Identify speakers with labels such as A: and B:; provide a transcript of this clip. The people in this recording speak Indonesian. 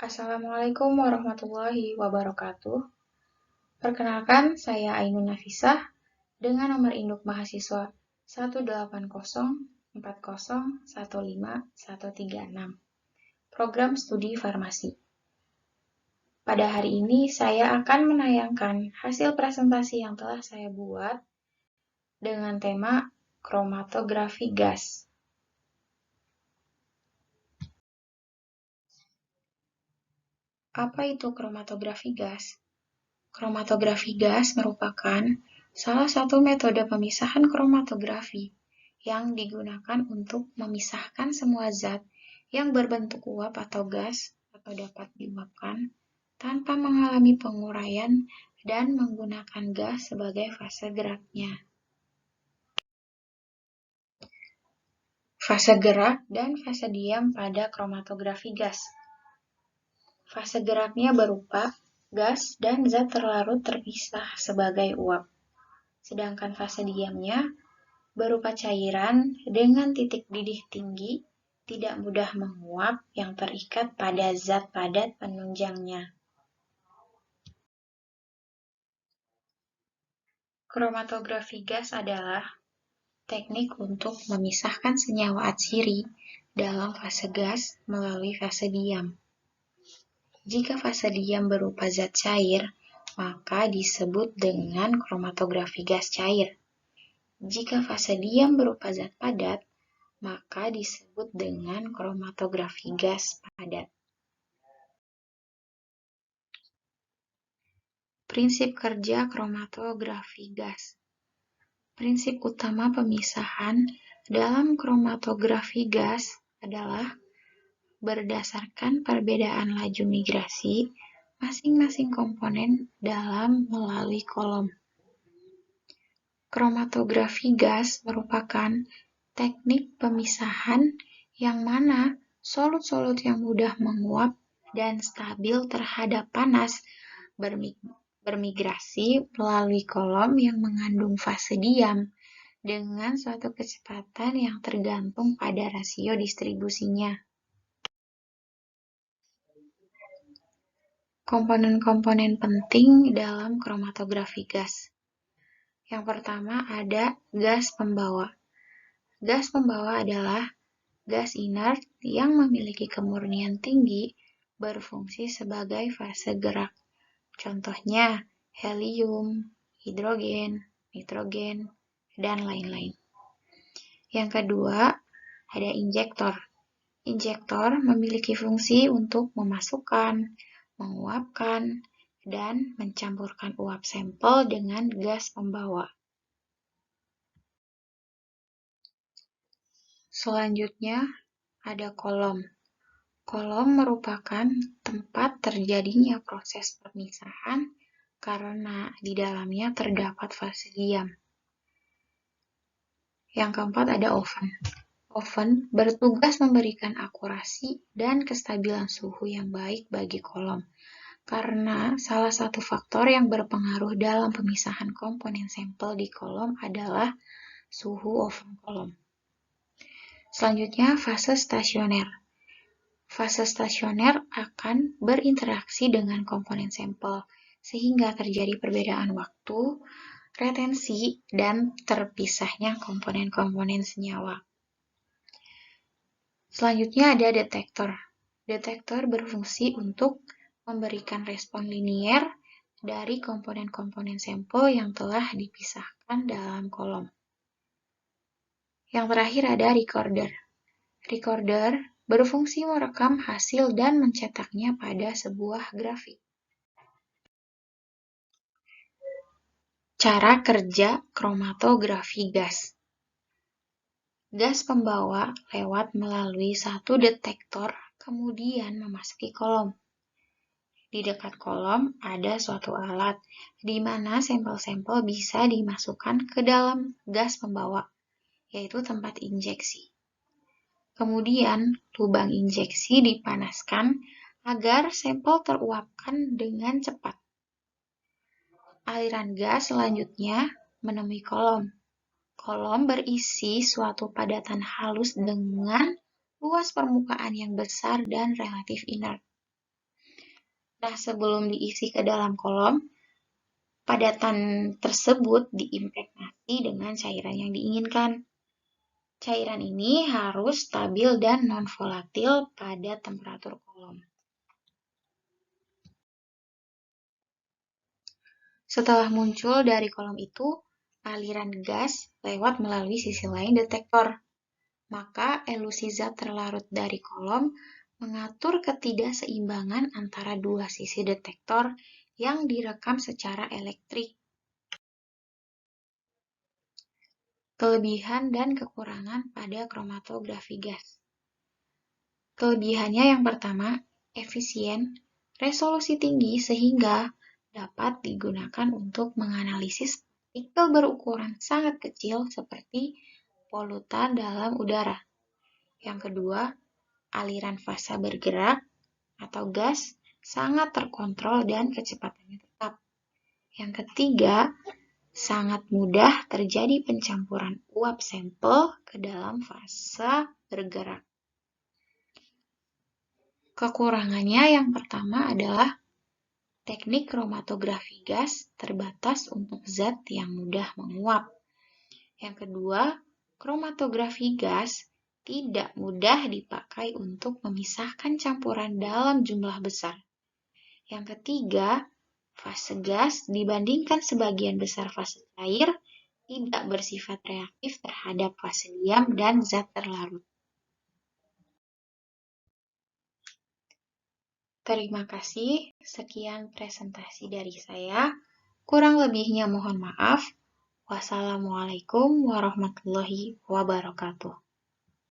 A: Assalamualaikum warahmatullahi wabarakatuh. Perkenalkan, saya Ainun Nafisah dengan nomor induk mahasiswa 18040151136 Program Studi Farmasi. Pada hari ini saya akan menayangkan hasil presentasi yang telah saya buat dengan tema kromatografi gas. Apa itu kromatografi gas? Kromatografi gas merupakan salah satu metode pemisahan kromatografi yang digunakan untuk memisahkan semua zat yang berbentuk uap atau gas atau dapat diuapkan tanpa mengalami penguraian dan menggunakan gas sebagai fase geraknya. Fase gerak dan fase diam pada kromatografi gas. Fase geraknya berupa gas dan zat terlarut terpisah sebagai uap. Sedangkan fase diamnya berupa cairan dengan titik didih tinggi, tidak mudah menguap yang terikat pada zat padat penunjangnya. Kromatografi gas adalah teknik untuk memisahkan senyawa atsiri dalam fase gas melalui fase diam. Jika fase diam berupa zat cair, maka disebut dengan kromatografi gas cair. Jika fase diam berupa zat padat, maka disebut dengan kromatografi gas padat. Prinsip kerja kromatografi gas. Prinsip utama pemisahan dalam kromatografi gas adalah berdasarkan perbedaan laju migrasi masing-masing komponen dalam melalui kolom. Kromatografi gas merupakan teknik pemisahan yang mana solut-solut yang mudah menguap dan stabil terhadap panas bermigrasi melalui kolom yang mengandung fase diam dengan suatu kecepatan yang tergantung pada rasio distribusinya. Komponen-komponen penting dalam kromatografi gas. Yang pertama ada gas pembawa. Gas pembawa adalah gas inert yang memiliki kemurnian tinggi berfungsi sebagai fase gerak. Contohnya helium, hidrogen, nitrogen, dan lain-lain. Yang kedua, ada injektor. Injektor memiliki fungsi untuk memasukkan, menguapkan, dan mencampurkan uap sampel dengan gas pembawa. Selanjutnya, ada kolom. Kolom merupakan tempat terjadinya proses pemisahan karena di dalamnya terdapat fase diam. Yang keempat ada oven. Oven bertugas memberikan akurasi dan kestabilan suhu yang baik bagi kolom, karena salah satu faktor yang berpengaruh dalam pemisahan komponen sampel di kolom adalah suhu oven kolom. Selanjutnya, fase stasioner. Fase stasioner akan berinteraksi dengan komponen sampel, sehingga terjadi perbedaan waktu, retensi, dan terpisahnya komponen-komponen senyawa. Selanjutnya ada detektor. Detektor berfungsi untuk memberikan respon linier dari komponen-komponen sampel yang telah dipisahkan dalam kolom. Yang terakhir ada recorder. Recorder berfungsi merekam hasil dan mencetaknya pada sebuah grafik. Cara kerja kromatografi gas. Gas pembawa lewat melalui satu detektor, kemudian memasuki kolom. Di dekat kolom ada suatu alat, di mana sampel-sampel bisa dimasukkan ke dalam gas pembawa, yaitu tempat injeksi. Kemudian, lubang injeksi dipanaskan agar sampel teruapkan dengan cepat. Aliran gas selanjutnya menemui kolom. Kolom berisi suatu padatan halus dengan luas permukaan yang besar dan relatif inert. Nah, sebelum diisi ke dalam kolom, padatan tersebut diimpregnasi dengan cairan yang diinginkan. Cairan ini harus stabil dan non-volatil pada temperatur kolom. Setelah muncul dari kolom itu, aliran gas lewat melalui sisi lain detektor. Maka elusi zat terlarut dari kolom mengatur ketidakseimbangan antara dua sisi detektor yang direkam secara elektrik. Kelebihan dan kekurangan pada kromatografi gas. Kelebihannya yang pertama, efisien, resolusi tinggi sehingga dapat digunakan untuk menganalisis partikel berukuran sangat kecil seperti polutan dalam udara. Yang kedua, aliran fasa bergerak atau gas sangat terkontrol dan kecepatannya tetap. Yang ketiga, sangat mudah terjadi pencampuran uap sampel ke dalam fasa bergerak. Kekurangannya yang pertama adalah teknik kromatografi gas terbatas untuk zat yang mudah menguap. Yang kedua, kromatografi gas tidak mudah dipakai untuk memisahkan campuran dalam jumlah besar. Yang ketiga, fase gas dibandingkan sebagian besar fase cair tidak bersifat reaktif terhadap fase diam dan zat terlarut. Terima kasih, sekian presentasi dari saya. Kurang lebihnya mohon maaf. Wassalamualaikum warahmatullahi wabarakatuh.